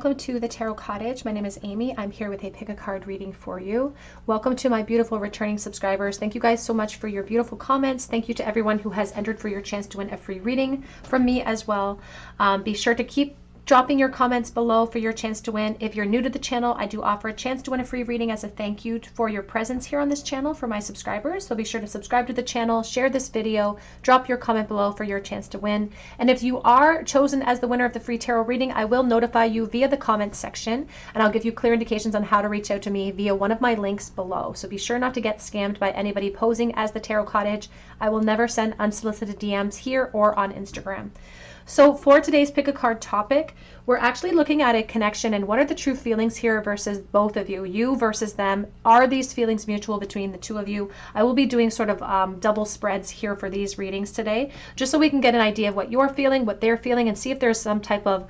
welcome to the Tarot Cottage. My name is Amy. I'm here with a pick a card reading for you. Welcome to my beautiful returning subscribers. Thank you guys so much for your beautiful comments. Thank you to everyone who has entered for your chance to win a free reading from me as well. Be sure to keep dropping your comments below for your chance to win. If you're new to the channel, I do offer a chance to win a free reading as a thank you for your presence here on this channel for my subscribers. So be sure to subscribe to the channel, share this video, drop your comment below for your chance to win. And if you are chosen as the winner of the free tarot reading, I will notify you via the comments section, and I'll give you clear indications on how to reach out to me via one of my links below. So be sure not to get scammed by anybody posing as the Tarot Cottage. I will never send unsolicited DMs here or on Instagram. So for today's pick a card topic, we're actually looking at a connection and what are the true feelings here versus both of you, you versus them. Are these feelings mutual between the two of you? I will be doing sort of double spreads here for these readings today, just so we can get an idea of what you're feeling, what they're feeling, and see if there's some type of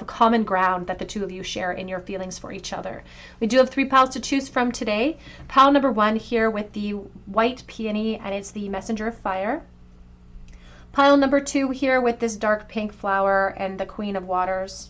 common ground that the two of you share in your feelings for each other. We do have 3 piles to choose from today. Pile number 1 here with the white peony, and it's the Messenger of Fire. Pile number 2 here with this dark pink flower and the Queen of Waters.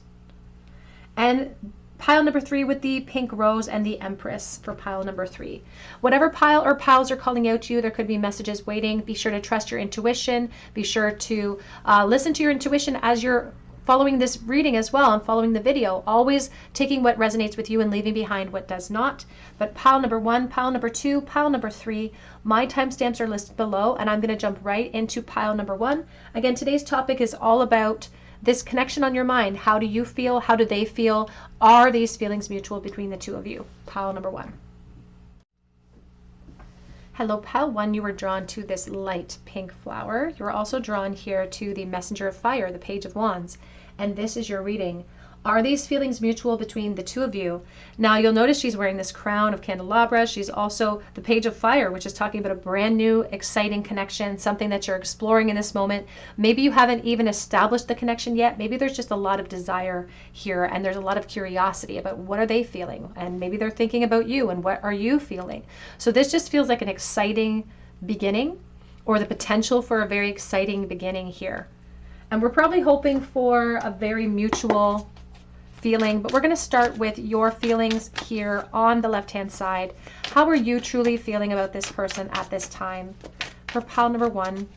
And pile number 3 with the pink rose and the Empress for pile number 3. Whatever pile or piles are calling out to you, there could be messages waiting. Be sure to trust your intuition. Be sure to listen to your intuition as you're following this reading as well and following the video, always taking what resonates with you and leaving behind what does not. But pile number 1, pile number 2, pile number 3, my timestamps are listed below, and I'm going to jump right into pile number 1. Again, today's topic is all about this connection on your mind. How do you feel? How do they feel? Are these feelings mutual between the two of you? Pile number 1. Hello, pile 1, you were drawn to this light pink flower. You were also drawn here to the Messenger of Fire, the Page of Wands. And this is your reading. Are these feelings mutual between the two of you? Now, you'll notice she's wearing this crown of candelabra. She's also the Page of Fire, which is talking about a brand new, exciting connection, something that you're exploring in this moment. Maybe you haven't even established the connection yet. Maybe there's just a lot of desire here, and there's a lot of curiosity about what are they feeling, and maybe they're thinking about you, and what are you feeling? So this just feels like an exciting beginning, or the potential for a very exciting beginning here. And we're probably hoping for a very mutual feeling, but we're going to start with your feelings here on the left-hand side. How are you truly feeling about this person at this time? For pile number 1.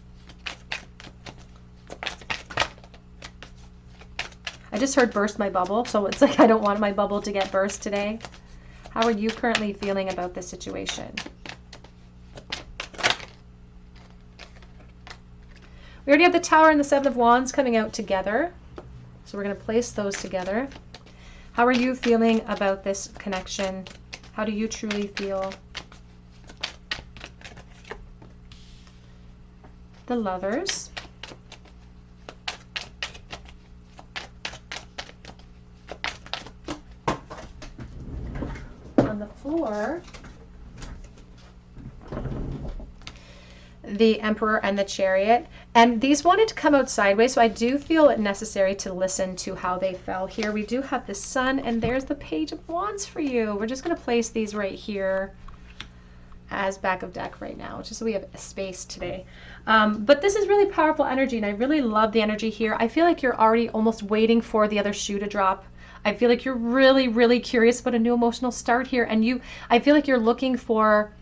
I just heard burst my bubble, so it's like I don't want my bubble to get burst today. How are you currently feeling about this situation? We already have the Tower and the 7 of Wands coming out together. So we're going to place those together. How are you feeling about this connection? How do you truly feel? The Lovers. On the floor, the Emperor and the Chariot. And these wanted to come out sideways, so I do feel it necessary to listen to how they fell here. We do have the Sun, and there's the Page of Wands for you. We're just going to place these right here as back of deck right now, just so we have a space today. But this is really powerful energy, and I really love the energy here. I feel like you're already almost waiting for the other shoe to drop. I feel like you're really, really curious about a new emotional start here, and I feel like you're looking for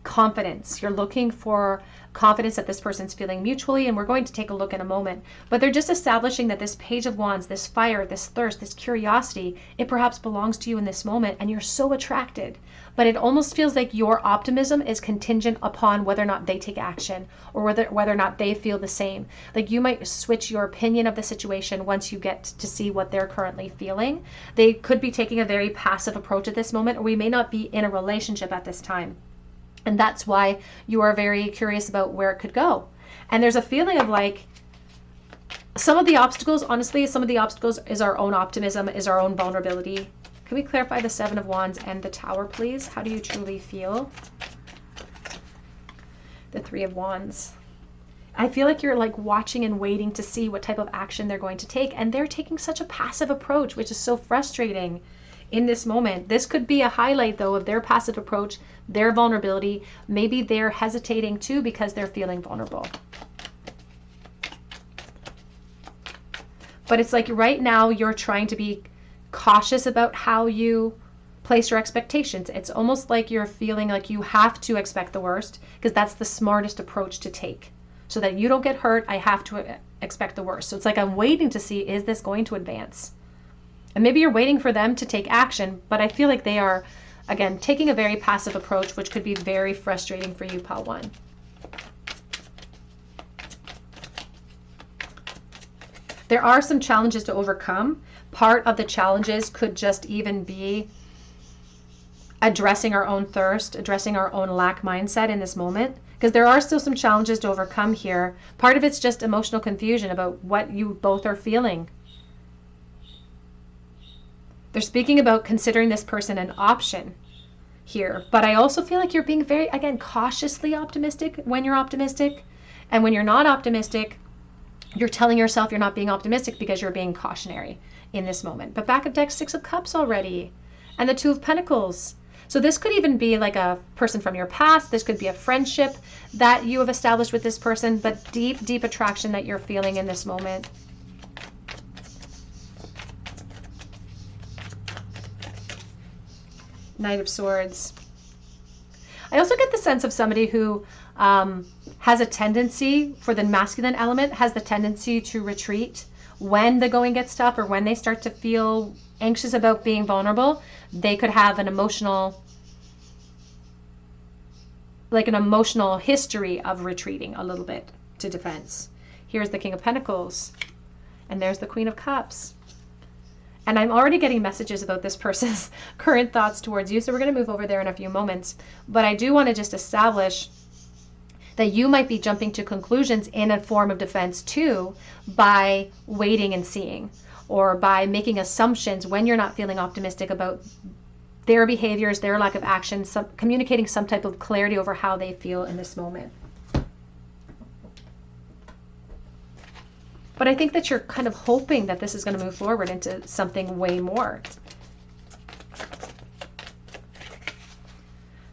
confidence. You're looking for confidence that this person's feeling mutually, and we're going to take a look in a moment. But they're just establishing that this Page of Wands, this fire, this thirst, this curiosity, it perhaps belongs to you in this moment, and you're so attracted. But it almost feels like your optimism is contingent upon whether or not they take action, or whether or not they feel the same. Like you might switch your opinion of the situation once you get to see what they're currently feeling. They could be taking a very passive approach at this moment, or we may not be in a relationship at this time. And that's why you are very curious about where it could go. And there's a feeling of like, some of the obstacles, honestly, some of the obstacles is our own optimism, is our own vulnerability. Can we clarify the 7 of Wands and the Tower, please? How do you truly feel? The 3 of Wands. I feel like you're like watching and waiting to see what type of action they're going to take. And they're taking such a passive approach, which is so frustrating. In this moment, this could be a highlight though of their passive approach, their vulnerability. Maybe they're hesitating too because they're feeling vulnerable. But it's like right now you're trying to be cautious about how you place your expectations. It's almost like you're feeling like you have to expect the worst because that's the smartest approach to take. So that you don't get hurt, I have to expect the worst. So it's like I'm waiting to see, is this going to advance? And maybe you're waiting for them to take action, but I feel like they are, again, taking a very passive approach, which could be very frustrating for you, pile 1. There are some challenges to overcome. Part of the challenges could just even be addressing our own thirst, addressing our own lack mindset in this moment, because there are still some challenges to overcome here. Part of it's just emotional confusion about what you both are feeling. They're speaking about considering this person an option here, but I also feel like you're being very, again, cautiously optimistic when you're optimistic, and when you're not optimistic, you're telling yourself you're not being optimistic because you're being cautionary in this moment. But back of deck, 6 of Cups already, and the 2 of Pentacles. So this could even be like a person from your past. This could be a friendship that you have established with this person, but deep, deep attraction that you're feeling in this moment. Knight of Swords. I also get the sense of somebody who has a tendency, for the masculine element, has the tendency to retreat when the going gets tough or when they start to feel anxious about being vulnerable. They could have an emotional, like an emotional history of retreating a little bit to defense. Here's the King of Pentacles, and there's the Queen of Cups. And I'm already getting messages about this person's current thoughts towards you, so we're going to move over there in a few moments. But I do want to just establish that you might be jumping to conclusions in a form of defense too by waiting and seeing, or by making assumptions when you're not feeling optimistic about their behaviors, their lack of action, communicating some type of clarity over how they feel in this moment. But I think that you're kind of hoping that this is going to move forward into something way more.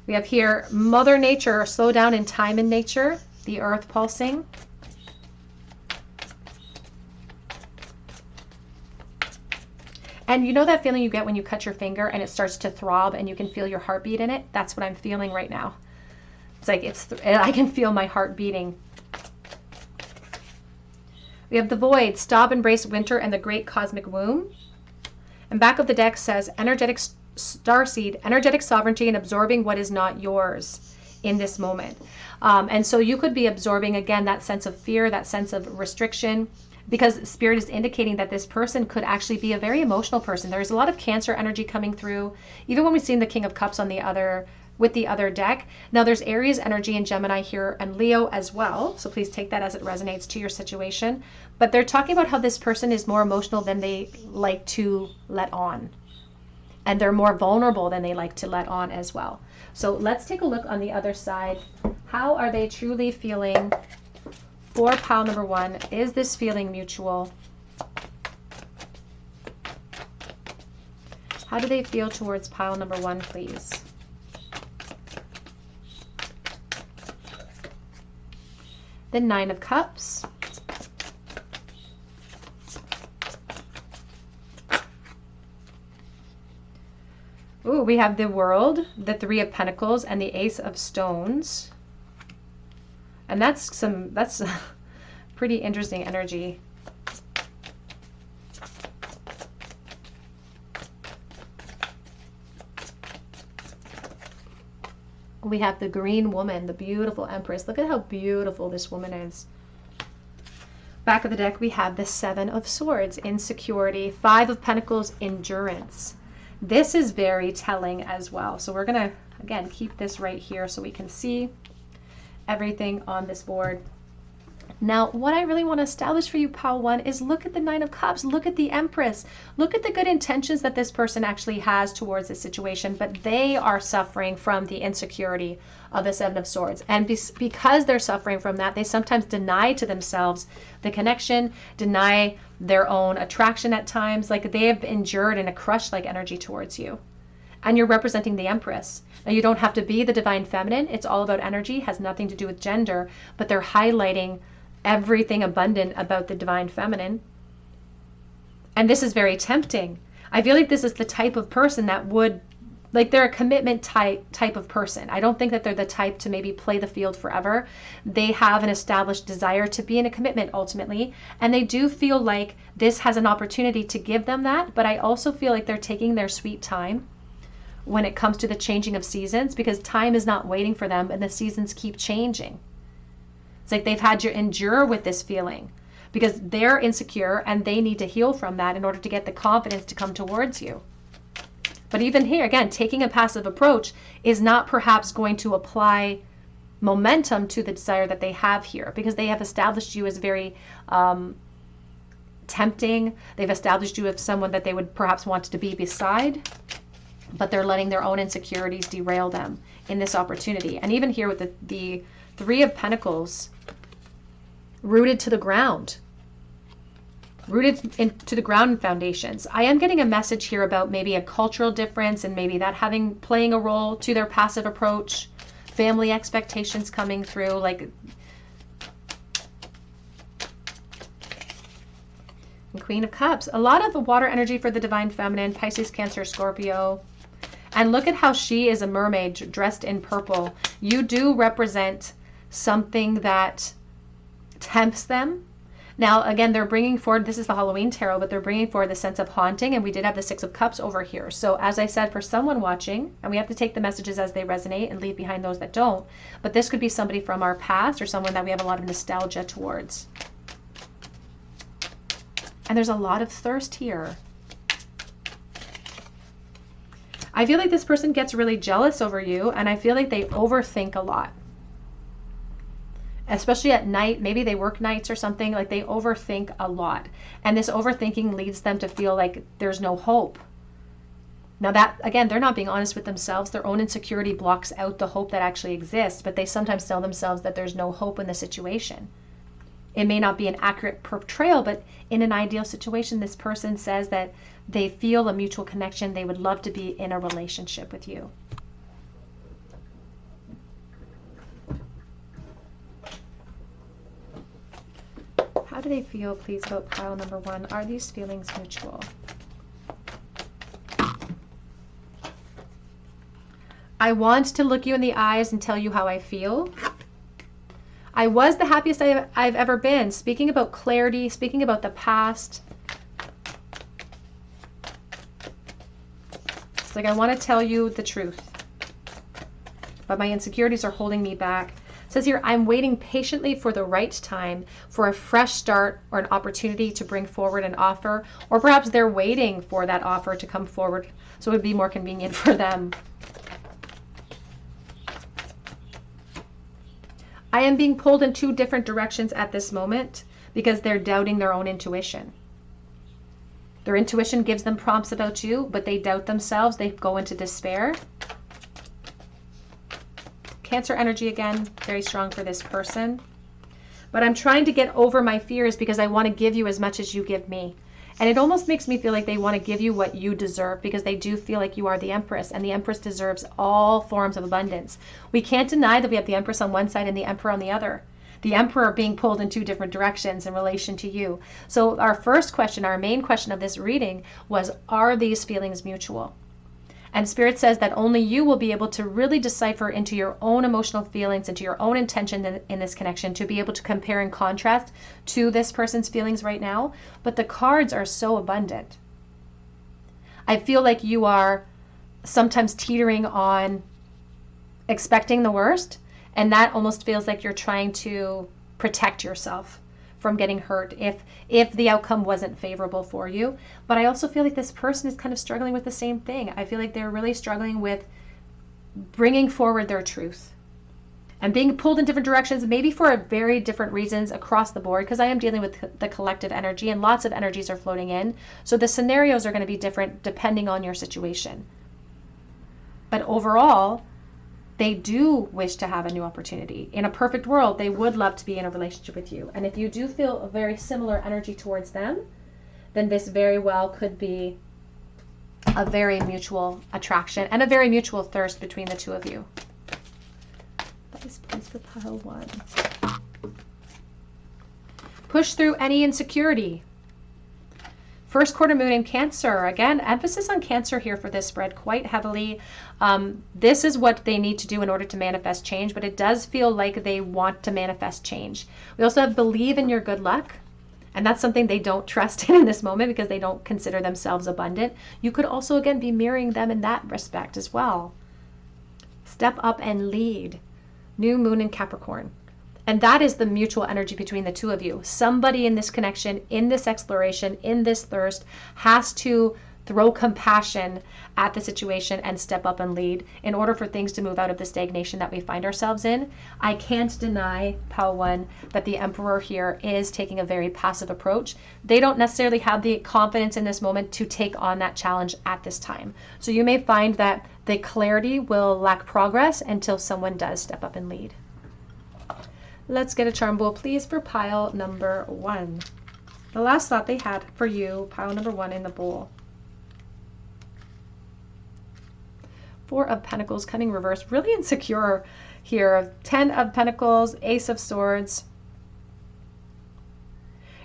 We have here Mother Nature, slow down in time and nature, the earth pulsing. And you know that feeling you get when you cut your finger and it starts to throb and you can feel your heartbeat in it? That's what I'm feeling right now. It's like I can feel my heart beating. We have the Void, stop, embrace winter and the great cosmic womb. And back of the deck says energetic starseed, energetic sovereignty and absorbing what is not yours in this moment. And so you could be absorbing, again, that sense of fear, that sense of restriction, because Spirit is indicating that this person could actually be a very emotional person. There's a lot of Cancer energy coming through, even when we've seen the King of Cups on the other, with the other deck. Now there's Aries energy and Gemini here and Leo as well. So please take that as it resonates to your situation. But they're talking about how this person is more emotional than they like to let on. And they're more vulnerable than they like to let on as well. So let's take a look on the other side. How are they truly feeling for pile number 1? Is this feeling mutual? How do they feel towards pile number 1, please? The 9 of Cups. Ooh, we have the World, the 3 of Pentacles, and the Ace of Stones. And that's pretty interesting energy. We have the Green Woman, the beautiful Empress. Look at how beautiful this woman is. Back of the deck, we have the 7 of Swords, insecurity, 5 of Pentacles, endurance. This is very telling as well. So we're going to, again, keep this right here so we can see everything on this board. Now, what I really want to establish for you, pile 1, is look at the 9 of Cups. Look at the Empress. Look at the good intentions that this person actually has towards this situation, but they are suffering from the insecurity of the 7 of Swords. And because they're suffering from that, they sometimes deny to themselves the connection, deny their own attraction at times. Like they have endured in a crush-like energy towards you. And you're representing the Empress. Now, you don't have to be the divine feminine. It's all about energy, has nothing to do with gender, but they're highlighting everything abundant about the divine feminine. And this is very tempting. I feel like this is the type of person that would, like, they're a commitment type of person. I don't think that they're the type to maybe play the field forever. They have an established desire to be in a commitment ultimately, and they do feel like this has an opportunity to give them that, but I also feel like they're taking their sweet time when it comes to the changing of seasons, because time is not waiting for them and the seasons keep changing. It's like they've had to endure with this feeling because they're insecure and they need to heal from that in order to get the confidence to come towards you. But even here, again, taking a passive approach is not perhaps going to apply momentum to the desire that they have here, because they have established you as very tempting. They've established you as someone that they would perhaps want to be beside, but they're letting their own insecurities derail them in this opportunity. And even here with the Three of Pentacles, rooted to the ground. Rooted into the ground and foundations. I am getting a message here about maybe a cultural difference and maybe that playing a role to their passive approach, family expectations coming through, like, and Queen of Cups. A lot of water energy for the Divine Feminine, Pisces, Cancer, Scorpio. And look at how she is a mermaid dressed in purple. You do represent something that tempts them. Now, again, they're bringing forward, this is the Halloween tarot, but they're bringing forward the sense of haunting, and we did have the Six of Cups over here. So as I said, for someone watching, and we have to take the messages as they resonate and leave behind those that don't, but this could be somebody from our past or someone that we have a lot of nostalgia towards. And there's a lot of thirst here. I feel like this person gets really jealous over you, and I feel like they overthink a lot. Especially at night, maybe they work nights or something, like they overthink a lot. And this overthinking leads them to feel like there's no hope. Now that, again, they're not being honest with themselves. Their own insecurity blocks out the hope that actually exists, but they sometimes tell themselves that there's no hope in the situation. It may not be an accurate portrayal, but in an ideal situation, this person says that they feel a mutual connection. They would love to be in a relationship with you. How do they feel, please, about pile number one? Are these feelings mutual? I want to look you in the eyes and tell you how I feel. I was the happiest I've ever been. Speaking about clarity, speaking about the past. It's like I want to tell you the truth, but my insecurities are holding me back. It says here, I'm waiting patiently for the right time, for a fresh start or an opportunity to bring forward an offer, or perhaps they're waiting for that offer to come forward so it would be more convenient for them. I am being pulled in two different directions at this moment because they're doubting their own intuition. Their intuition gives them prompts about you, but they doubt themselves. They go into despair. Cancer energy again, very strong for this person. But I'm trying to get over my fears because I want to give you as much as you give me. And it almost makes me feel like they want to give you what you deserve, because they do feel like you are the Empress, and the Empress deserves all forms of abundance. We can't deny that we have the Empress on one side and the Emperor on the other. The Emperor being pulled in two different directions in relation to you. So our first question, our main question of this reading was, are these feelings mutual? And Spirit says that only you will be able to really decipher into your own emotional feelings, into your own intention in this connection, to be able to compare and contrast to this person's feelings right now. But the cards are so abundant. I feel like you are sometimes teetering on expecting the worst, and that almost feels like you're trying to protect yourself from getting hurt if the outcome wasn't favorable for you. But I also feel like this person is kind of struggling with the same thing. I feel like they're really struggling with bringing forward their truth and being pulled in different directions, maybe for very different reasons across the board, because I am dealing with the collective energy and lots of energies are floating in. So the scenarios are going to be different depending on your situation. But overall, they do wish to have a new opportunity. In a perfect world, they would love to be in a relationship with you. And if you do feel a very similar energy towards them, then this very well could be a very mutual attraction and a very mutual thirst between the two of you. That is please for pile one. Push through any insecurity. First quarter moon in Cancer. Again, emphasis on Cancer here for this spread quite heavily. This is what they need to do in order to manifest change, but it does feel like they want to manifest change. We also have believe in your good luck. And that's something they don't trust in this moment because they don't consider themselves abundant. You could also, again, be mirroring them in that respect as well. Step up and lead. New moon in Capricorn. And that is the mutual energy between the two of you. Somebody in this connection, in this exploration, in this thirst, has to throw compassion at the situation and step up and lead in order for things to move out of the stagnation that we find ourselves in. I can't deny, Pile 1, that the Emperor here is taking a very passive approach. They don't necessarily have the confidence in this moment to take on that challenge at this time. So you may find that the clarity will lack progress until someone does step up and lead. Let's get a charm bowl, please, for pile number 1. The last thought they had for you, pile number 1 in the bowl. 4 of Pentacles coming reversed. Really insecure here. 10 of Pentacles, Ace of Swords.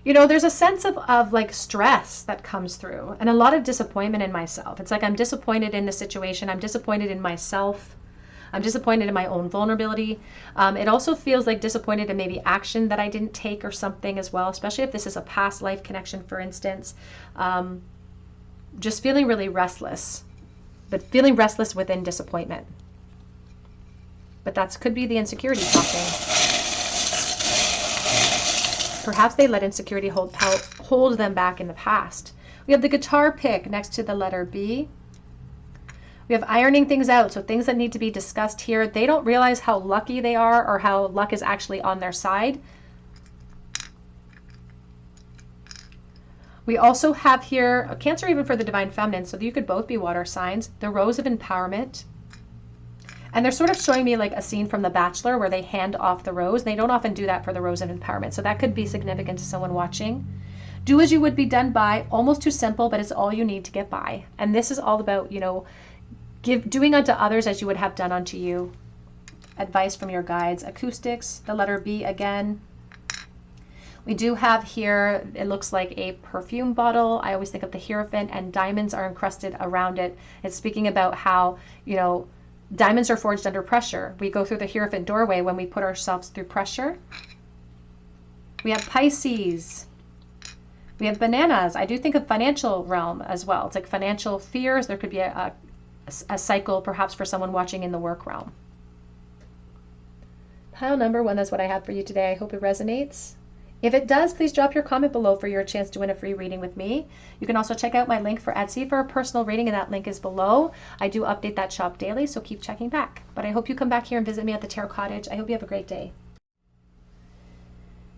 You know, there's a sense of like stress that comes through and a lot of disappointment in myself. It's like I'm disappointed in the situation. I'm disappointed in myself. I'm disappointed in my own vulnerability. It also feels like disappointed in maybe action that I didn't take or something as well, especially if this is a past life connection, for instance. Just feeling really restless, but feeling restless within disappointment. But that could be the insecurity talking. Perhaps they let insecurity hold them back in the past. We have the guitar pick next to the letter B. We have ironing things out, so things that need to be discussed here. They don't realize how lucky they are or how luck is actually on their side. We also have here a Cancer even for the Divine Feminine, so you could both be water signs. The Rose of Empowerment. And they're sort of showing me like a scene from The Bachelor where they hand off the rose. They don't often do that for the Rose of Empowerment, so that could be significant to someone watching. Do as you would be done by, almost too simple, but it's all you need to get by. And this is all about, you know, doing unto others as you would have done unto you. Advice from your guides. Acoustics, the letter B again. We do have here, it looks like a perfume bottle. I always think of the Hierophant, and diamonds are encrusted around it. It's speaking about how, you know, diamonds are forged under pressure. We go through the Hierophant doorway when we put ourselves through pressure. We have Pisces. We have bananas. I do think of financial realm as well. It's like financial fears. There could be a cycle perhaps for someone watching in the work realm. Pile number 1, that's what I have for you today. I hope it resonates. If it does, please drop your comment below for your chance to win a free reading with me. You can also check out my link for Etsy for a personal reading, and that link is below. I do update that shop daily, so keep checking back. But I hope you come back here and visit me at the Tarot Cottage. I hope you have a great day.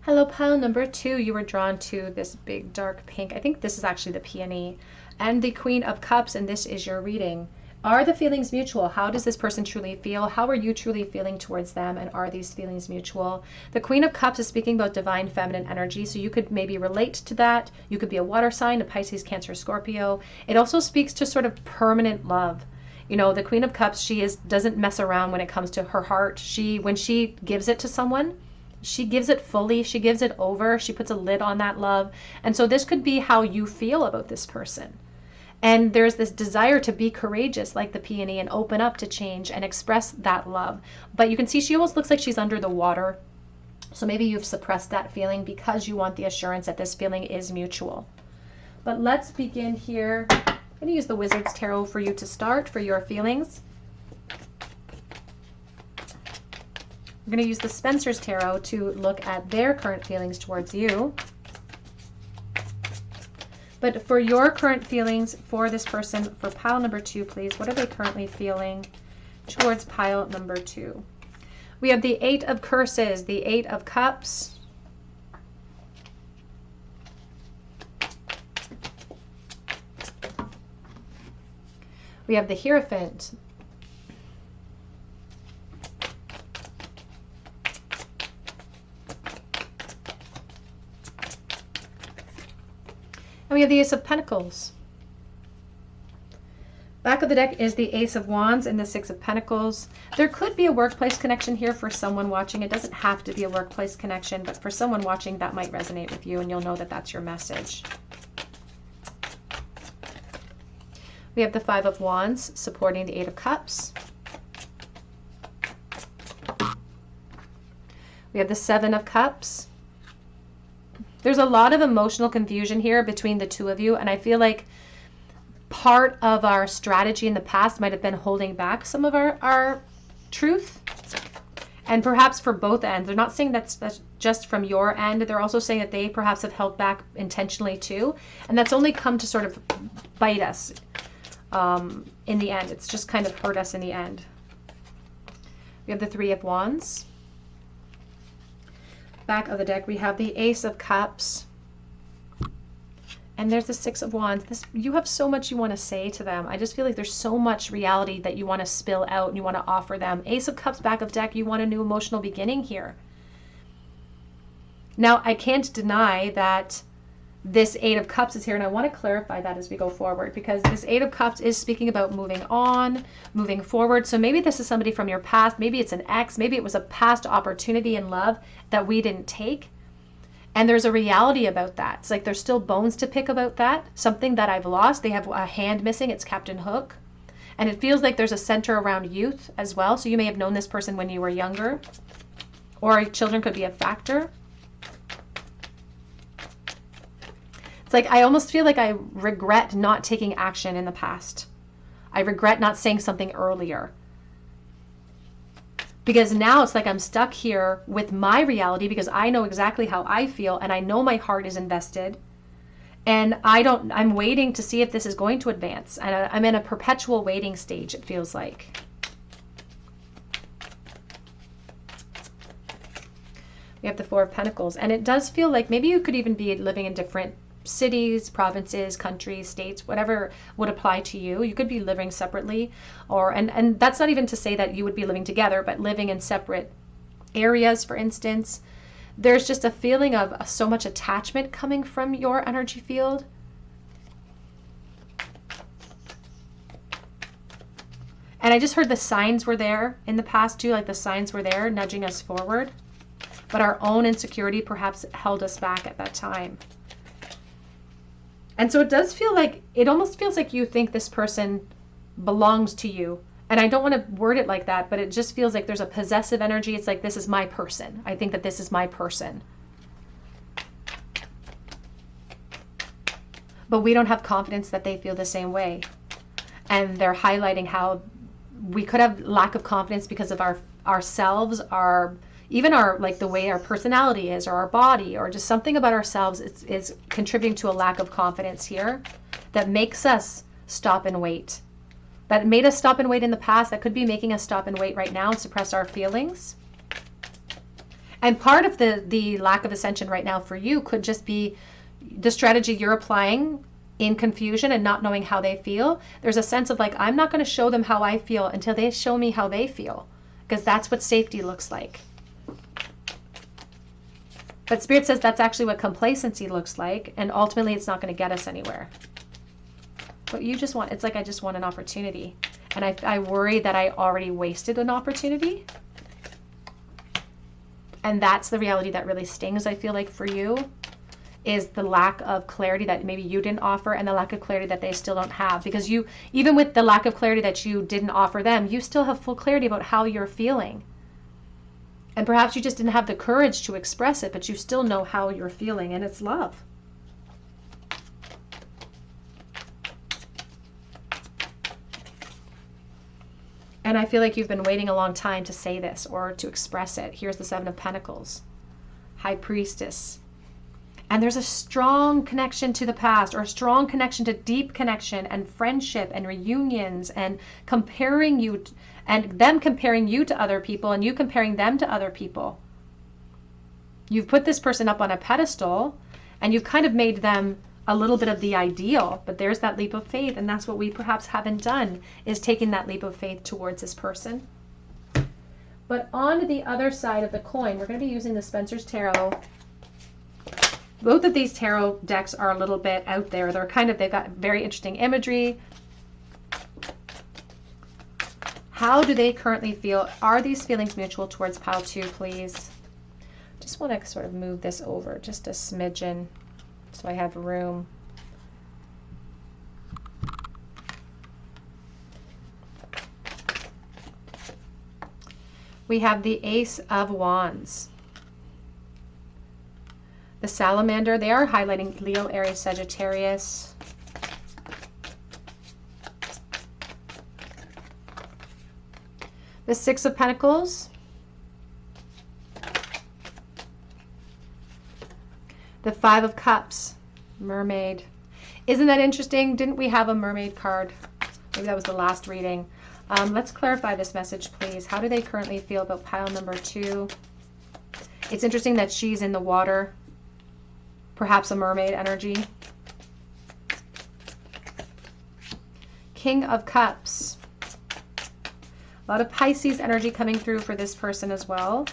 Hello, pile number 2. You were drawn to this big dark pink. I think this is actually the Peony and the Queen of Cups, and this is your reading. Are the feelings mutual? How does this person truly feel? How are you truly feeling towards them? And are these feelings mutual? The Queen of Cups is speaking about divine feminine energy. So you could maybe relate to that. You could be a water sign, a Pisces, Cancer, Scorpio. It also speaks to sort of permanent love. You know, the Queen of Cups, doesn't mess around when it comes to her heart. When she gives it to someone, she gives it fully. She gives it over. She puts a lid on that love. And so this could be how you feel about this person. And there's this desire to be courageous like the Peony and open up to change and express that love. But you can see she almost looks like she's under the water. So maybe you've suppressed that feeling because you want the assurance that this feeling is mutual. But let's begin here. I'm going to use the Wizard's Tarot for you to start for your feelings. I'm going to use the Spencer's Tarot to look at their current feelings towards you. But for your current feelings for this person, for pile number 2, please, what are they currently feeling towards pile number 2? We have the 8 of Curses, the 8 of Cups. We have the Hierophant. And we have the Ace of Pentacles. Back of the deck is the Ace of Wands and the 6 of Pentacles. There could be a workplace connection here for someone watching. It doesn't have to be a workplace connection, but for someone watching, that might resonate with you, and you'll know that that's your message. We have the Five of Wands supporting the Eight of Cups. We have the Seven of Cups. There's a lot of emotional confusion here between the two of you, and I feel like part of our strategy in the past might have been holding back some of our truth. And perhaps for both ends. They're not saying that's just from your end. They're also saying that they perhaps have held back intentionally too. And that's only come to sort of bite us in the end. It's just kind of hurt us in the end. We have the Three of Wands. Back of the deck, we have the Ace of Cups. And there's the Six of Wands. You have so much you want to say to them. I just feel like there's so much reality that you want to spill out and you want to offer them. Ace of Cups, back of deck, you want a new emotional beginning here. Now, I can't deny that this Eight of Cups is here, and I want to clarify that as we go forward, because this Eight of Cups is speaking about moving on, moving forward. So maybe this is somebody from your past. Maybe it's an ex. Maybe it was a past opportunity in love that we didn't take. And there's a reality about that. It's like there's still bones to pick about that. Something that I've lost. They have a hand missing. It's Captain Hook. And it feels like there's a center around youth as well. So you may have known this person when you were younger. Or children could be a factor. It's like I almost feel like I regret not taking action in the past. I regret not saying something earlier. Because now it's like I'm stuck here with my reality because I know exactly how I feel and I know my heart is invested. And I'm waiting to see if this is going to advance. And I'm in a perpetual waiting stage, it feels like. We have the Four of Pentacles. And it does feel like maybe you could even be living in different cities, provinces, countries, states, whatever would apply to you. You could be living separately, and that's not even to say that you would be living together, but living in separate areas, for instance. There's just a feeling of so much attachment coming from your energy field. And I just heard the signs were there in the past too, like the signs were there nudging us forward, but our own insecurity perhaps held us back at that time. And so it does feel like, it almost feels like you think this person belongs to you. And I don't want to word it like that, but it just feels like there's a possessive energy. It's like, this is my person. I think that this is my person. But we don't have confidence that they feel the same way. And they're highlighting how we could have lack of confidence because of ourselves, even our, like the way our personality is, or our body, or just something about ourselves is contributing to a lack of confidence here that makes us stop and wait. That made us stop and wait in the past, that could be making us stop and wait right now and suppress our feelings. And part of the lack of ascension right now for you could just be the strategy you're applying in confusion and not knowing how they feel. There's a sense of like, I'm not going to show them how I feel until they show me how they feel, because that's what safety looks like. But Spirit says that's actually what complacency looks like, and ultimately it's not going to get us anywhere. But you just want, it's like I just want an opportunity. And I worry that I already wasted an opportunity. And that's the reality that really stings, I feel like, for you, is the lack of clarity that maybe you didn't offer and the lack of clarity that they still don't have. Because you, even with the lack of clarity that you didn't offer them, you still have full clarity about how you're feeling. And perhaps you just didn't have the courage to express it, but you still know how you're feeling, and it's love. And I feel like you've been waiting a long time to say this or to express it. Here's the Seven of Pentacles, High Priestess. And there's a strong connection to the past, or a strong connection to deep connection and friendship and reunions and comparing you and them comparing you to other people and you comparing them to other people. You've put this person up on a pedestal and you've kind of made them a little bit of the ideal, but there's that leap of faith, and that's what we perhaps haven't done, is taking that leap of faith towards this person. But on the other side of the coin, we're going to be using the Spencer's Tarot. Both of these tarot decks are a little bit out there. They've got very interesting imagery. How do they currently feel? Are these feelings mutual towards pile 2, please? Just want to sort of move this over just a smidgen so I have room. We have the Ace of Wands. The Salamander, they are highlighting Leo, Aries, Sagittarius. The Six of Pentacles. The Five of Cups. Mermaid. Isn't that interesting? Didn't we have a mermaid card? Maybe that was the last reading. Let's clarify this message, please. How do they currently feel about pile number 2? It's interesting that she's in the water. Perhaps a mermaid energy. King of Cups. A lot of Pisces energy coming through for this person as well.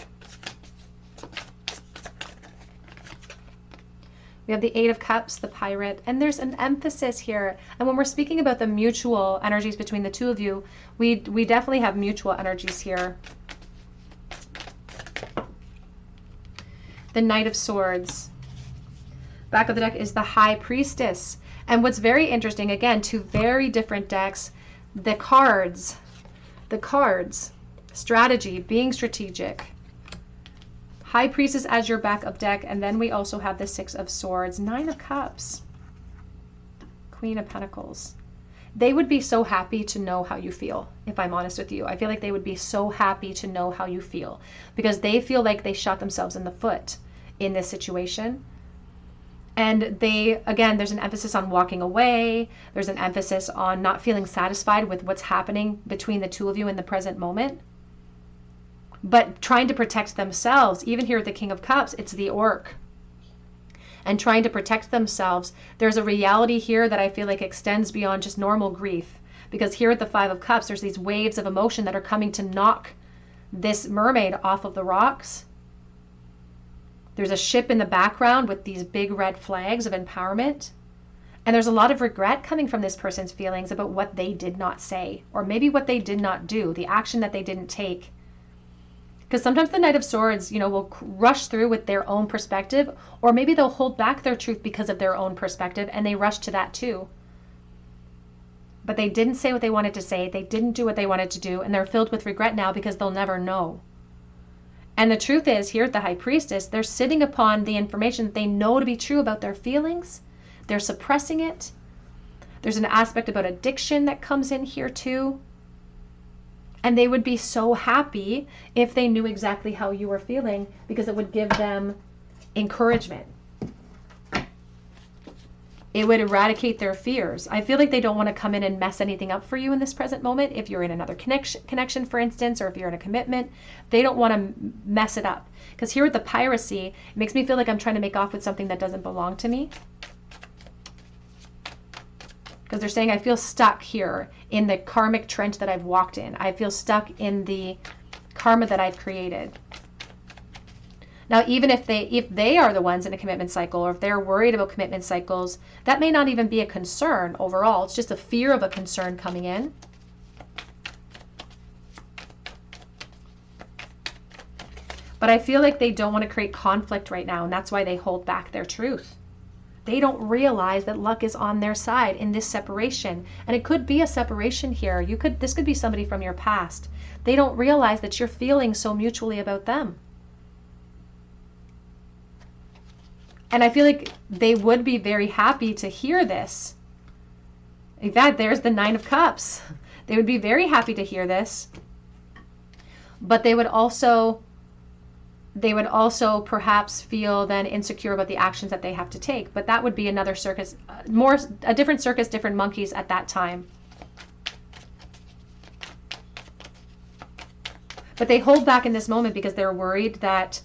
We have the Eight of Cups, the Pirate, and there's an emphasis here. And when we're speaking about the mutual energies between the two of you, we definitely have mutual energies here. The Knight of Swords. Back of the deck is the High Priestess. And what's very interesting, again, two very different decks, the cards, strategy, being strategic. High Priestess as your backup deck, and then we also have the Six of Swords, Nine of Cups, Queen of Pentacles. They would be so happy to know how you feel, if I'm honest with you. I feel like they would be so happy to know how you feel because they feel like they shot themselves in the foot in this situation. And they, again, there's an emphasis on walking away. There's an emphasis on not feeling satisfied with what's happening between the two of you in the present moment, but trying to protect themselves. Even here at the King of Cups, it's the Orc. And trying to protect themselves. There's a reality here that I feel like extends beyond just normal grief. Because here at the Five of Cups, there's these waves of emotion that are coming to knock this mermaid off of the rocks. There's a ship in the background with these big red flags of empowerment. And there's a lot of regret coming from this person's feelings about what they did not say. Or maybe what they did not do, the action that they didn't take. Because sometimes the Knight of Swords, will rush through with their own perspective, or maybe they'll hold back their truth because of their own perspective, and they rush to that too. But they didn't say what they wanted to say, they didn't do what they wanted to do, and they're filled with regret now because they'll never know. And the truth is, here at the High Priestess, they're sitting upon the information that they know to be true about their feelings. They're suppressing it. There's an aspect about addiction that comes in here too. And they would be so happy if they knew exactly how you were feeling because it would give them encouragement. It would eradicate their fears. I feel like they don't want to come in and mess anything up for you in this present moment. If you're in another connection, for instance, or if you're in a commitment, they don't want to mess it up. Because here with the piracy, it makes me feel like I'm trying to make off with something that doesn't belong to me. Because they're saying I feel stuck here in the karmic trench that I've walked in. I feel stuck in the karma that I've created. Now, even if they are the ones in a commitment cycle, or if they're worried about commitment cycles, that may not even be a concern overall. It's just a fear of a concern coming in. But I feel like they don't want to create conflict right now, and that's why they hold back their truth. They don't realize that luck is on their side in this separation. And it could be a separation here. This could be somebody from your past. They don't realize that you're feeling so mutually about them. And I feel like they would be very happy to hear this. In fact, there's the Nine of Cups. They would be very happy to hear this. But they would also perhaps feel then insecure about the actions that they have to take. But that would be another circus, a different circus, different monkeys at that time. But they hold back in this moment because they're worried that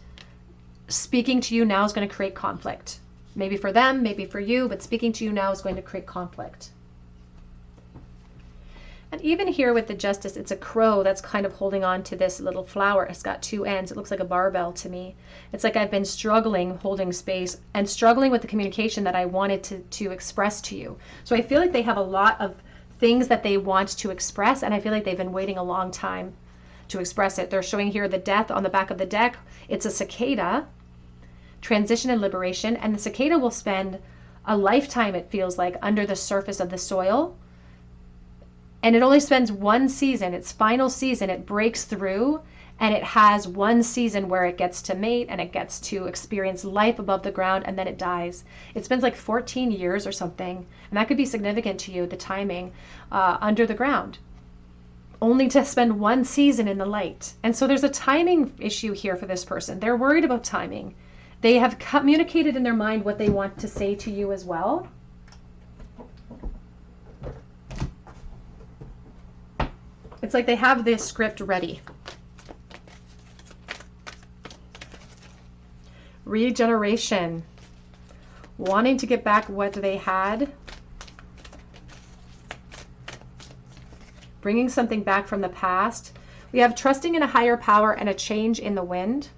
speaking to you now is going to create conflict. Maybe for them, maybe for you, but speaking to you now is going to create conflict. And even here with the Justice, it's a crow that's kind of holding on to this little flower. It's got two ends. It looks like a barbell to me. It's like I've been struggling holding space and struggling with the communication that I wanted to express to you. So I feel like they have a lot of things that they want to express, and I feel like they've been waiting a long time to express it. They're showing here the Death on the back of the deck. It's a cicada, transition and liberation, and the cicada will spend a lifetime, it feels like, under the surface of the soil. And it only spends one season, its final season. It breaks through And it has one season where it gets to mate and it gets to experience life above the ground, and then it dies. It spends like 14 years or something, and that could be significant to you, the timing, under the ground, only to spend one season in the light. And so there's a timing issue here for this person. They're worried about timing. They have communicated in their mind what they want to say to you as well. It's like they have this script ready. Regeneration, wanting to get back what they had, bringing something back from the past. We have trusting in a higher power and a change in the wind.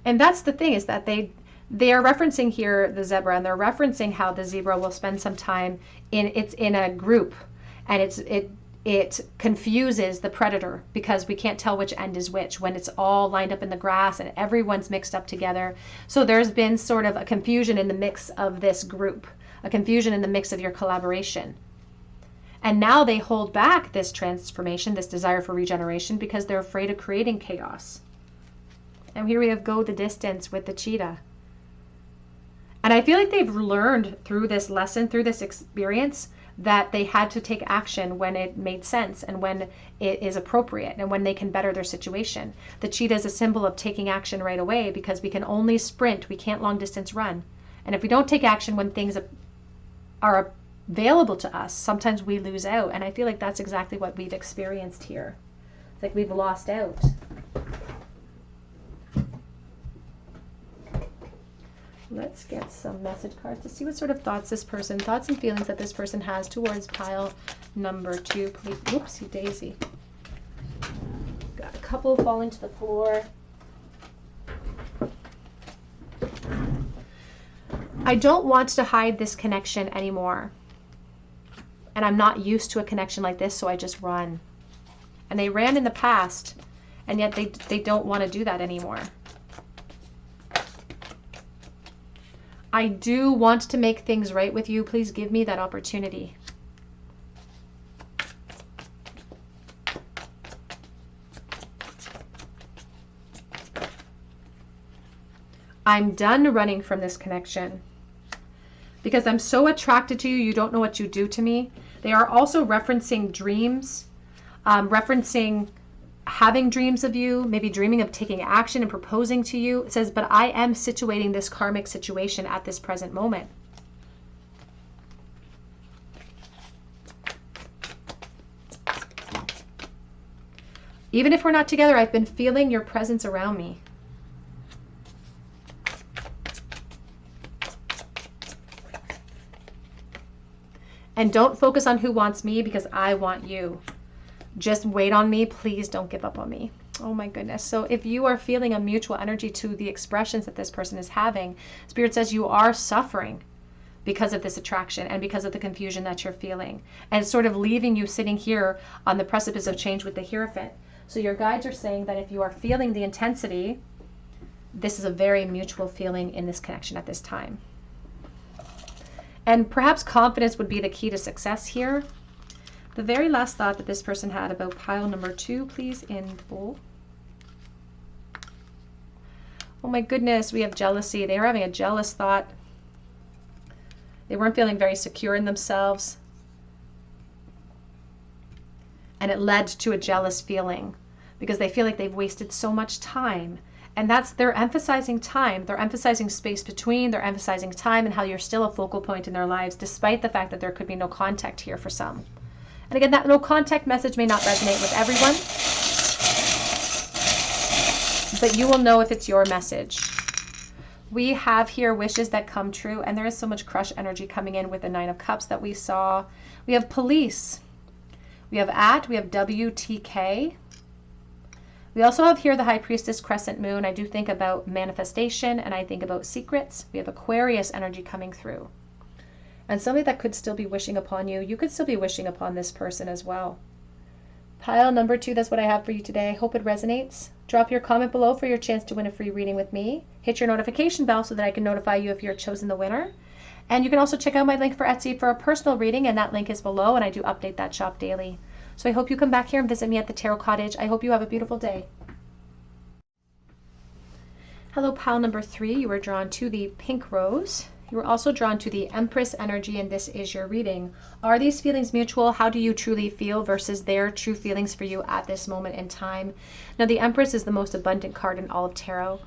And that's the thing, is that they are referencing here the zebra, and they're referencing how the zebra will spend some time in a group, and it confuses the predator because we can't tell which end is which when it's all lined up in the grass and everyone's mixed up together. So there's been sort of a confusion in the mix of this group, a confusion in the mix of your collaboration. And now they hold back this transformation, this desire for regeneration, because they're afraid of creating chaos. And here we have go the distance with the cheetah. And I feel like they've learned through this lesson, through this experience, that they had to take action when it made sense and when it is appropriate and when they can better their situation. The cheetah is a symbol of taking action right away, because we can only sprint, we can't long distance run. And if we don't take action when things are available to us, sometimes we lose out. And I feel like that's exactly what we've experienced here. It's like we've lost out. Let's get some message cards to see what sort of thoughts and feelings that this person has towards pile number 2. Please. Whoopsie daisy. Got a couple falling to the floor. I don't want to hide this connection anymore. And I'm not used to a connection like this, so I just run. And they ran in the past, and yet they don't want to do that anymore. I do want to make things right with you. Please give me that opportunity. I'm done running from this connection because I'm so attracted to you. You don't know what you do to me. They are also referencing dreams, referencing having dreams of you, maybe dreaming of taking action and proposing to you. It says, but I am situating this karmic situation at this present moment. Even if we're not together, I've been feeling your presence around me. And don't focus on who wants me, because I want you. Just wait on me. Please don't give up on me. Oh my goodness. So if you are feeling a mutual energy to the expressions that this person is having, Spirit says you are suffering because of this attraction and because of the confusion that you're feeling. And it's sort of leaving you sitting here on the precipice of change with the Hierophant. So your guides are saying that if you are feeling the intensity, this is a very mutual feeling in this connection at this time. And perhaps confidence would be the key to success here. The very last thought that this person had about pile number 2, please, in full. Oh my goodness, we have jealousy. They were having a jealous thought. They weren't feeling very secure in themselves. And it led to a jealous feeling because they feel like they've wasted so much time. And they're emphasizing time. They're emphasizing space between. They're emphasizing time and how you're still a focal point in their lives, despite the fact that there could be no contact here for some. And again, that no contact message may not resonate with everyone, but you will know if it's your message. We have here wishes that come true, and there is so much crush energy coming in with the 9 of Cups that we saw. We have police. We have we have WTK. We also have here the High Priestess, Crescent Moon. I do think about manifestation, and I think about secrets. We have Aquarius energy coming through. And somebody that could still be wishing upon you. You could still be wishing upon this person as well. Pile number 2, that's what I have for you today. I hope it resonates. Drop your comment below for your chance to win a free reading with me. Hit your notification bell so that I can notify you if you're chosen the winner. And you can also check out my link for Etsy for a personal reading, and that link is below, and I do update that shop daily. So I hope you come back here and visit me at the Tarot Cottage. I hope you have a beautiful day. Hello, pile number 3. You were drawn to the pink rose. You were also drawn to the Empress energy, and this is your reading. Are these feelings mutual? How do you truly feel versus their true feelings for you at this moment in time? Now, the Empress is the most abundant card in all of tarot,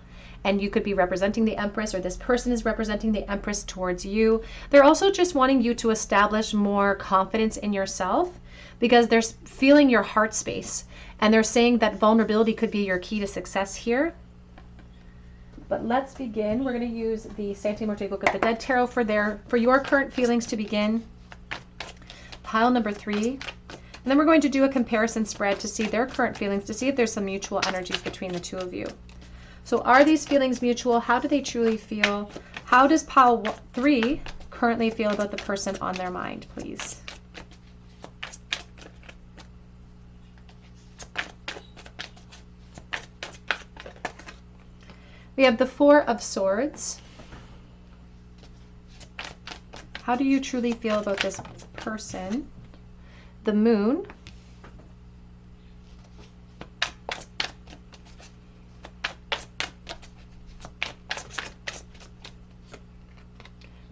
and you could be representing the Empress, or this person is representing the Empress towards you. They're also just wanting you to establish more confidence in yourself because they're feeling your heart space, and they're saying that vulnerability could be your key to success here. But let's begin. We're going to use the Sante Morte Book of the Dead Tarot for your current feelings to begin. Pile number 3. And then we're going to do a comparison spread to see their current feelings, to see if there's some mutual energies between the two of you. So are these feelings mutual? How do they truly feel? How does pile 3 currently feel about the person on their mind, please? We have the 4 of Swords. How do you truly feel about this person? The Moon.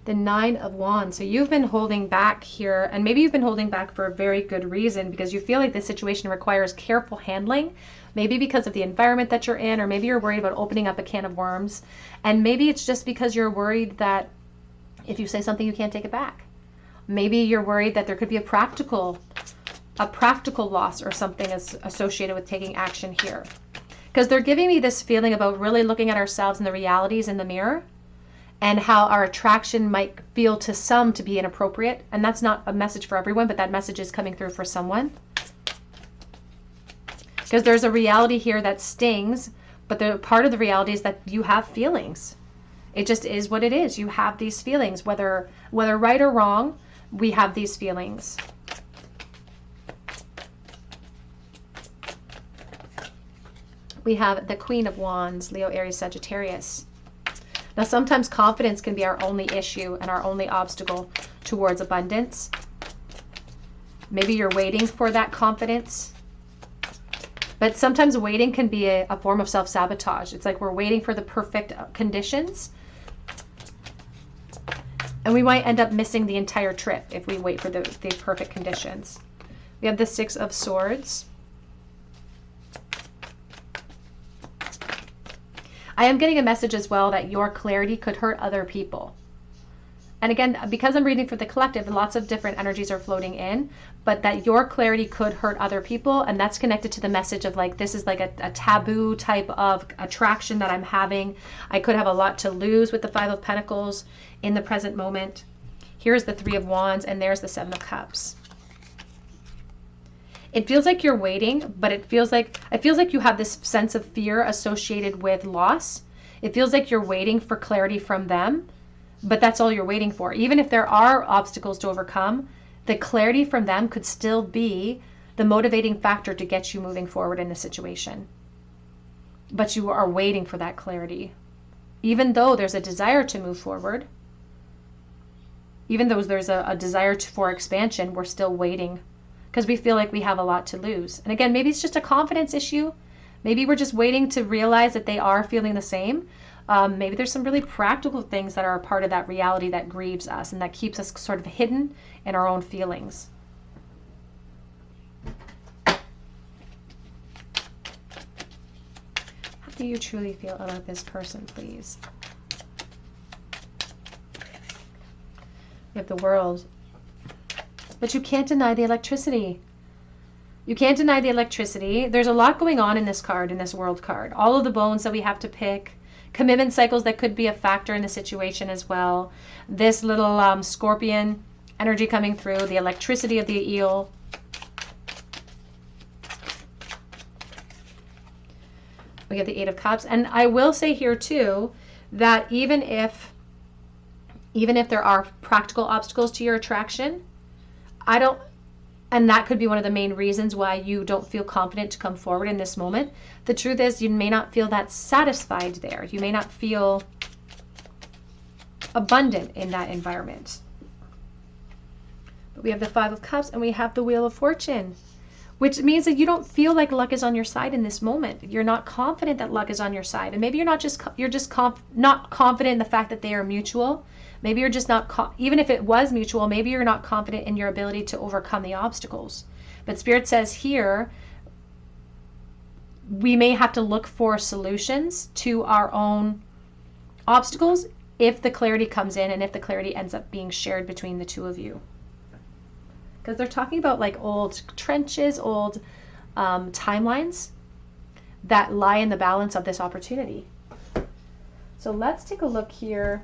The 9 of Wands. So you've been holding back here, and maybe you've been holding back for a very good reason, because you feel like this situation requires careful handling, maybe because of the environment that you're in, or maybe you're worried about opening up a can of worms, and maybe it's just because you're worried that if you say something, you can't take it back. Maybe you're worried that there could be a practical loss or something associated with taking action here, because they're giving me this feeling about really looking at ourselves and the realities in the mirror, and how our attraction might feel to some to be inappropriate. And that's not a message for everyone, but that message is coming through for someone. Because there's a reality here that stings, but the part of the reality is that you have feelings. It just is what it is. You have these feelings, whether right or wrong, we have these feelings. We have the Queen of Wands, Leo, Aries, Sagittarius. Now, sometimes confidence can be our only issue and our only obstacle towards abundance. Maybe you're waiting for that confidence. But sometimes waiting can be a form of self-sabotage. It's like we're waiting for the perfect conditions. And we might end up missing the entire trip if we wait for the perfect conditions. We have the 6 of Swords. I am getting a message as well that your clarity could hurt other people. And again, because I'm reading for the collective, lots of different energies are floating in, but that your clarity could hurt other people. And that's connected to the message of like, this is like a taboo type of attraction that I'm having. I could have a lot to lose with the 5 of Pentacles in the present moment. Here's the 3 of Wands, and there's the 7 of Cups. It feels like you're waiting, but it feels like you have this sense of fear associated with loss. It feels like you're waiting for clarity from them, but that's all you're waiting for. Even if there are obstacles to overcome, the clarity from them could still be the motivating factor to get you moving forward in the situation. But you are waiting for that clarity. Even though there's a desire to move forward, even though there's a desire for expansion, we're still waiting, because we feel like we have a lot to lose. And again, maybe it's just a confidence issue. Maybe we're just waiting to realize that they are feeling the same. Maybe there's some really practical things that are a part of that reality that grieves us and that keeps us sort of hidden in our own feelings. How do you truly feel about this person, please? You have the World. But you can't deny the electricity. You can't deny the electricity. There's a lot going on in this card, in this World card. All of the bones that we have to pick. Commitment cycles that could be a factor in the situation as well. This little scorpion energy coming through. The electricity of the eel. We have the 8 of Cups. And I will say here too, that even if there are practical obstacles to your attraction, and that could be one of the main reasons why you don't feel confident to come forward in this moment. The truth is, you may not feel that satisfied there. You may not feel abundant in that environment. But we have the 5 of Cups and we have the Wheel of Fortune. which means that you don't feel like luck is on your side in this moment. You're not confident that luck is on your side. And maybe you're not confident in the fact that they are mutual. Maybe you're just not, even if it was mutual, maybe you're not confident in your ability to overcome the obstacles. But Spirit says here, we may have to look for solutions to our own obstacles if the clarity comes in and if the clarity ends up being shared between the two of you. Because they're talking about like old trenches, old timelines that lie in the balance of this opportunity. So let's take a look here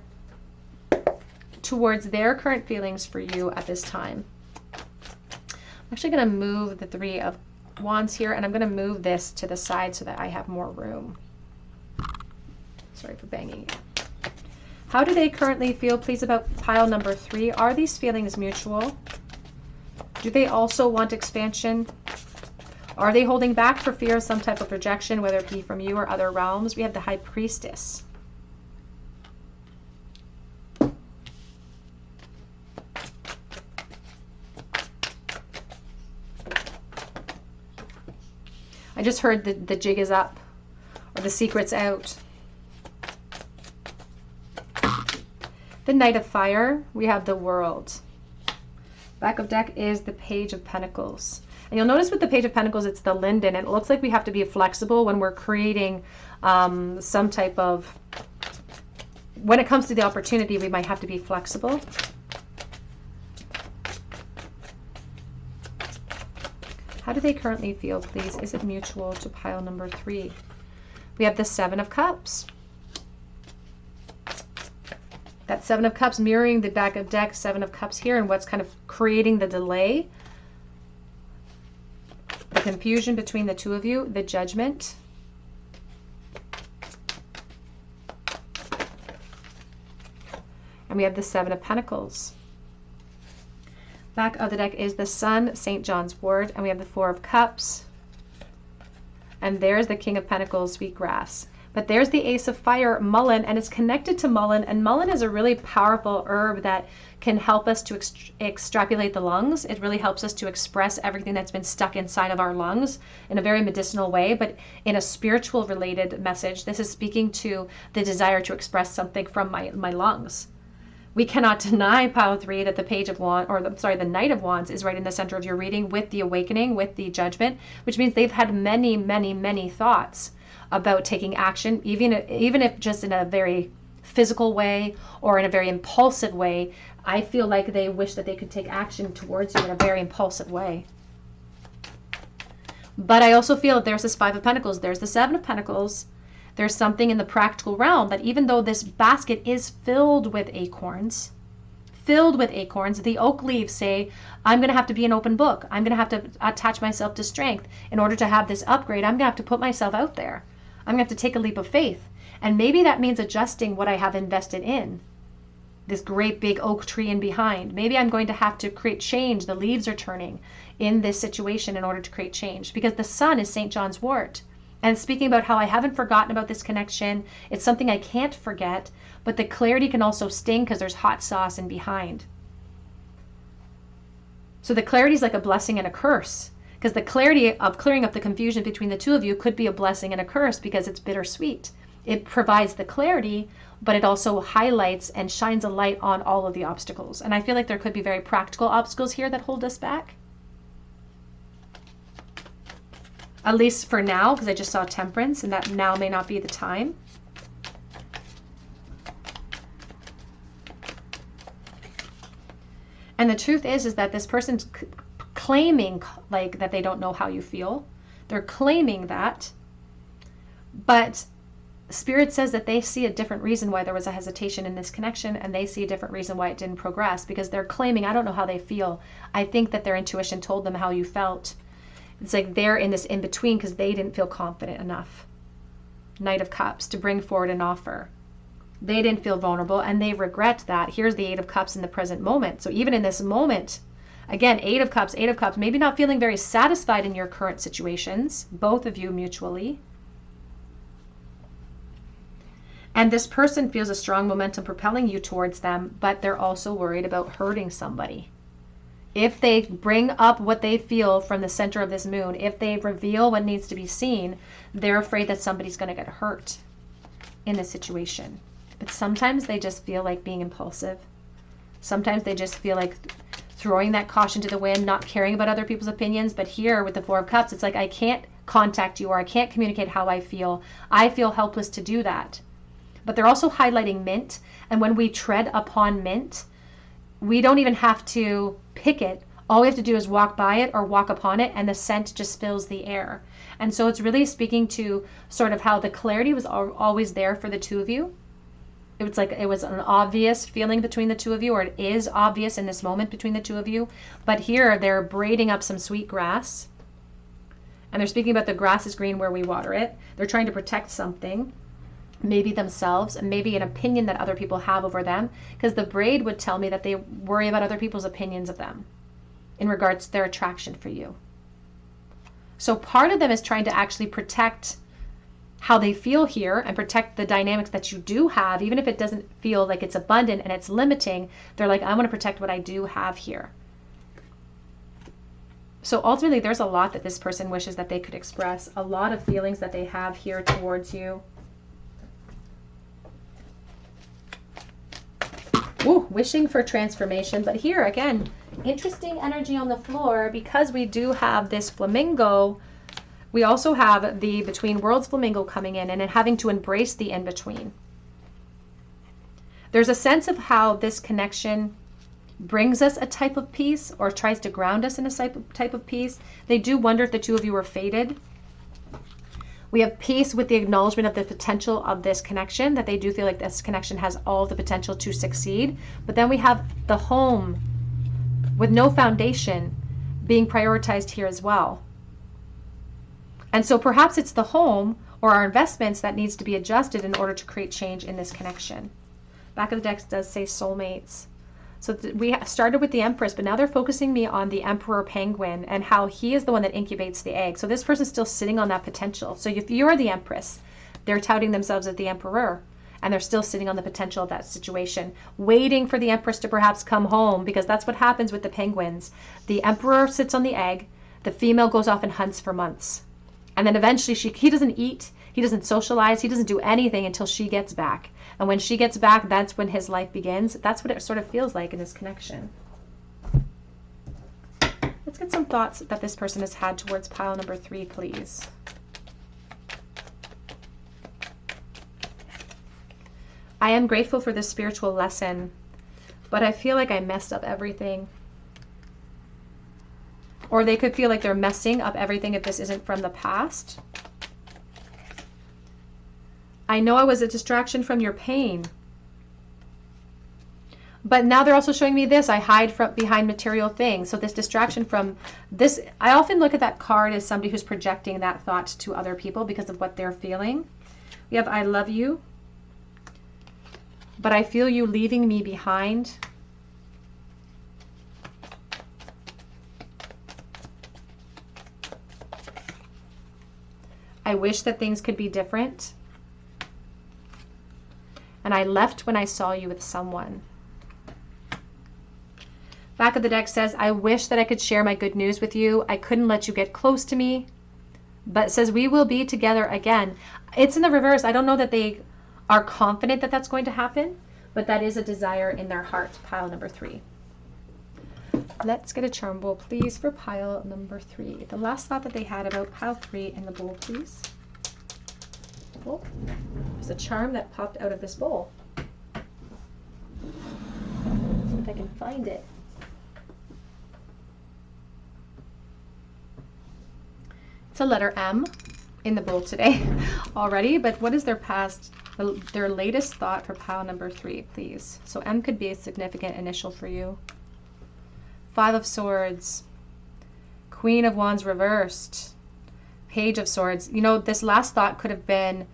towards their current feelings for you at this time. I'm actually going to move the Three of Wands here, and I'm going to move this to the side so that I have more room. Sorry for banging. How do they currently feel, please, about pile number 3? Are these feelings mutual? Do they also want expansion? Are they holding back for fear of some type of rejection, whether it be from you or other realms? We have the High Priestess. I just heard the jig is up, or the secret's out. The Knight of Fire, we have the World. Back of deck is the Page of Pentacles. And you'll notice with the Page of Pentacles, it's the linden. And it looks like we have to be flexible when we're creating some type of, when it comes to the opportunity, we might have to be flexible. How do they currently feel, please? Is it mutual to pile number 3? We have the Seven of Cups. That Seven of Cups mirroring the back of deck, Seven of Cups here, and what's kind of creating the delay. The confusion between the two of you, the Judgment. And we have the Seven of Pentacles. Back of the deck is the Sun, St. John's Wort, and we have the Four of Cups. And there's the King of Pentacles, Sweetgrass. But there's the Ace of Fire, Mullein, and it's connected to mullein. And mullein is a really powerful herb that can help us to extrapolate the lungs. It really helps us to express everything that's been stuck inside of our lungs in a very medicinal way, but in a spiritual related message. This is speaking to the desire to express something from my lungs. We cannot deny, pile 3, that the Page of Wands, or the Knight of Wands is right in the center of your reading with the Awakening, with the Judgment, which means they've had many, many, many thoughts about taking action, even if just in a very physical way or in a very impulsive way. I feel like they wish that they could take action towards you in a very impulsive way. But I also feel that there's this Five of Pentacles, there's the Seven of Pentacles. There's something in the practical realm that even though this basket is filled with acorns, the oak leaves say, I'm going to have to be an open book. I'm going to have to attach myself to strength. In order to have this upgrade, I'm going to have to put myself out there. I'm going to have to take a leap of faith. And maybe that means adjusting what I have invested in. This great big oak tree in behind. Maybe I'm going to have to create change. The leaves are turning in this situation in order to create change. Because the Sun is St. John's Wort. And speaking about how I haven't forgotten about this connection. It's something I can't forget. But the clarity can also sting because there's hot sauce in behind. So the clarity is like a blessing and a curse. Because the clarity of clearing up the confusion between the two of you could be a blessing and a curse because it's bittersweet. It provides the clarity, but it also highlights and shines a light on all of the obstacles. And I feel like there could be very practical obstacles here that hold us back. At least for now, because I just saw Temperance, and that now may not be the time. And the truth is that this person's claiming like that they don't know how you feel. They're claiming that, but Spirit says that they see a different reason why there was a hesitation in this connection, and they see a different reason why it didn't progress, because they're claiming, I don't know how they feel. I think that their intuition told them how you felt. It's like they're in this in-between because they didn't feel confident enough. Knight of Cups, to bring forward an offer. They didn't feel vulnerable, and they regret that. Here's the Eight of Cups in the present moment. So even in this moment, again, Eight of Cups, maybe not feeling very satisfied in your current situations, both of you mutually. And this person feels a strong momentum propelling you towards them, but they're also worried about hurting somebody. if they bring up what they feel from the center of this moon, if they reveal what needs to be seen, they're afraid that somebody's going to get hurt in this situation. But sometimes they just feel like being impulsive. Sometimes they just feel like throwing that caution to the wind, not caring about other people's opinions. But here with the Four of Cups, it's like, I can't contact you, or I can't communicate how I feel. I feel helpless to do that. But they're also highlighting mint. And when we tread upon mint, we don't even have to pick it. All we have to do is walk by it or walk upon it, and the scent just fills the air. And so it's really speaking to sort of how the clarity was always there for the two of you. It was like it was an obvious feeling between the two of you, or it is obvious in this moment between the two of you. But here they're braiding up some sweet grass. And they're speaking about the grass is green where we water it. They're trying to protect something, maybe themselves, and maybe an opinion that other people have over them. Because the braid would tell me that they worry about other people's opinions of them in regards to their attraction for you. So part of them is trying to actually protect how they feel here and protect the dynamics that you do have, even if it doesn't feel like it's abundant and it's limiting. They're like, I want to protect what I do have here. So ultimately, there's a lot that this person wishes that they could express, a lot of feelings that they have here towards you. Ooh, wishing for transformation. But here again, interesting energy on the floor, because we do have this flamingo. We also have the Between Worlds flamingo coming in and having to embrace the in-between. There's a sense of how this connection brings us a type of peace, or tries to ground us in a type of peace. They do wonder if the two of you are fated. We have peace with the acknowledgement of the potential of this connection, that they do feel like this connection has all the potential to succeed. But then we have the home with no foundation being prioritized here as well. And so perhaps it's the home or our investments that needs to be adjusted in order to create change in this connection. Back of the deck does say soulmates. So we started with the Empress, but now they're focusing me on the Emperor Penguin and how he is the one that incubates the egg. So this person's still sitting on that potential. So if you're the Empress, they're touting themselves as the Emperor, and they're still sitting on the potential of that situation, waiting for the Empress to perhaps come home, because that's what happens with the penguins. The Emperor sits on the egg, the female goes off and hunts for months. And then eventually he doesn't eat, he doesn't socialize, he doesn't do anything until she gets back. And when she gets back, that's when his life begins. That's what it sort of feels like in this connection. Let's get some thoughts that this person has had towards pile number 3, please. I am grateful for this spiritual lesson, but I feel like I messed up everything. Or they could feel like they're messing up everything if this isn't from the past. I know I was a distraction from your pain. But now they're also showing me this. I hide behind material things. So this distraction from this, I often look at that card as somebody who's projecting that thought to other people because of what they're feeling. We have, I love you, but I feel you leaving me behind. I wish that things could be different. And I left when I saw you with someone. Back of the deck says, I wish that I could share my good news with you. I couldn't let you get close to me. But it says, we will be together again. It's in the reverse. I don't know that they are confident that that's going to happen, but that is a desire in their heart, pile number 3. Let's get a charm bowl, please, for pile number 3. The last thought that they had about pile 3 in the bowl, please. Oh, there's a charm that popped out of this bowl. Let's see if I can find it. It's a letter M in the bowl today already, but what is their past, their latest thought for pile number 3, please? So M could be a significant initial for you. 5 of Swords, Queen of Wands reversed, Page of Swords. You know, this last thought could have been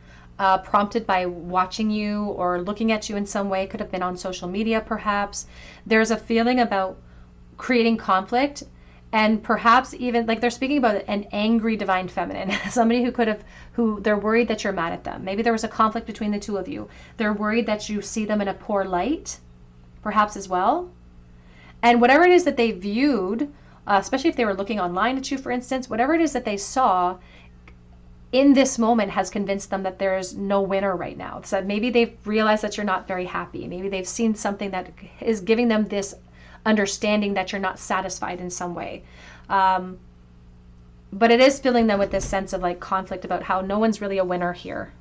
prompted by watching you or looking at you in some way. Could have been on social media, perhaps. There's a feeling about creating conflict, and perhaps even like they're speaking about an angry divine feminine, somebody who they're worried that you're mad at them. Maybe there was a conflict between the two of you. They're worried that you see them in a poor light, perhaps as well. And whatever it is that they viewed, especially if they were looking online at you, for instance, whatever it is that they saw in this moment has convinced them that there's no winner right now. So maybe they've realized that you're not very happy. Maybe they've seen something that is giving them this understanding that you're not satisfied in some way. But it is filling them with this sense of like conflict about how no one's really a winner here.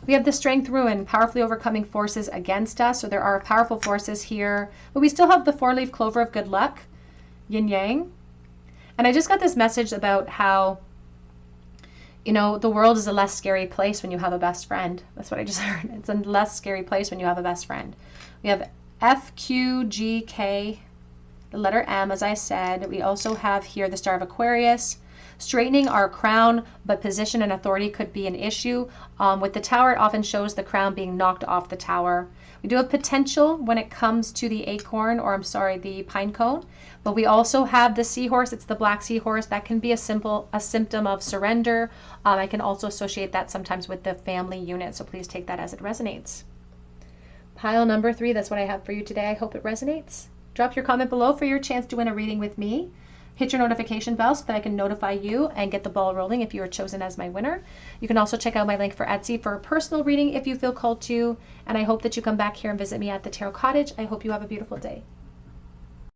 We have the Strength Ruin, powerfully overcoming forces against us. So there are powerful forces here. But we still have the 4-leaf clover of good luck, yin yang. And I just got this message about how, you know, the world is a less scary place when you have a best friend. That's what I just heard. It's a less scary place when you have a best friend. We have F, Q, G, K, the letter M, as I said. We also have here the Star of Aquarius. Straightening our crown, but position and authority could be an issue. With the Tower, it often shows the crown being knocked off the tower. We do have potential when it comes to the acorn, or I'm sorry, the pine cone. But we also have the seahorse. It's the black seahorse. That can be a symptom of surrender. I can also associate that sometimes with the family unit. So please take that as it resonates. Pile number 3, that's what I have for you today. I hope it resonates. Drop your comment below for your chance to win a reading with me. Hit your notification bell so that I can notify you and get the ball rolling if you are chosen as my winner. You can also check out my link for Etsy for a personal reading if you feel called to. And I hope that you come back here and visit me at the Tarot Cottage. I hope you have a beautiful day.